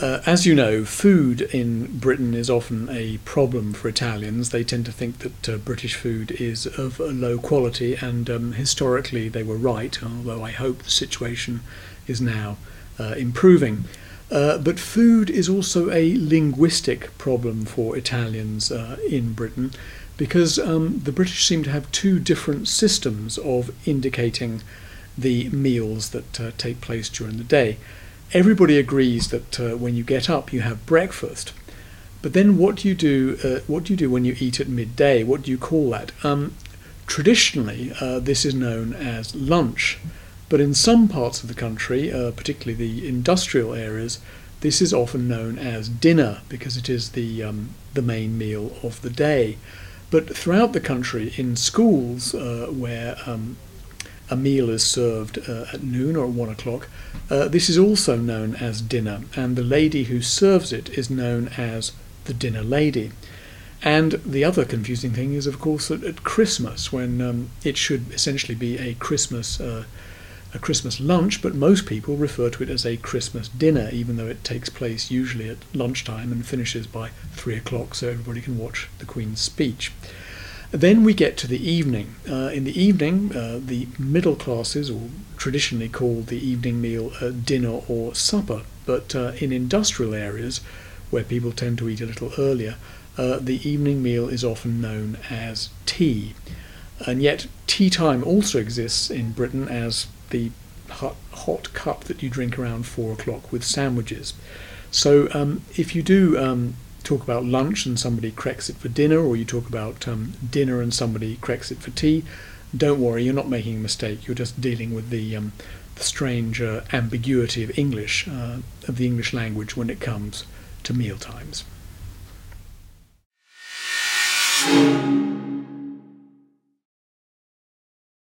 As you know, food in Britain is often a problem for Italians. They tend to think that British food is of a low quality, and historically they were right, although I hope the situation is now improving. But food is also a linguistic problem for Italians in Britain, because the British seem to have two different systems of indicating the meals that take place during the day. Everybody agrees that when you get up you have breakfast, but then what do you do? What do you do when you eat at midday? What do you call that? Traditionally, this is known as lunch, but in some parts of the country, particularly the industrial areas, this is often known as dinner because it is the main meal of the day. But throughout the country, in schools where a meal is served at noon or at 1 o'clock, this is also known as dinner, and the lady who serves it is known as the dinner lady. And the other confusing thing is, of course, that at Christmas, when it should essentially be a Christmas lunch, but most people refer to it as a Christmas dinner, even though it takes place usually at lunchtime and finishes by 3 o'clock, so everybody can watch the Queen's speech. Then we get to the evening. In the evening, the middle classes, or traditionally called the evening meal dinner or supper, but in industrial areas where people tend to eat a little earlier, the evening meal is often known as tea. And yet tea time also exists in Britain as the hot cup that you drink around 4 o'clock with sandwiches. So if you do talk about lunch and somebody corrects it for dinner, or you talk about dinner and somebody corrects it for tea, don't worry, you're not making a mistake. You're just dealing with the strange ambiguity of English, of the English language when it comes to meal times.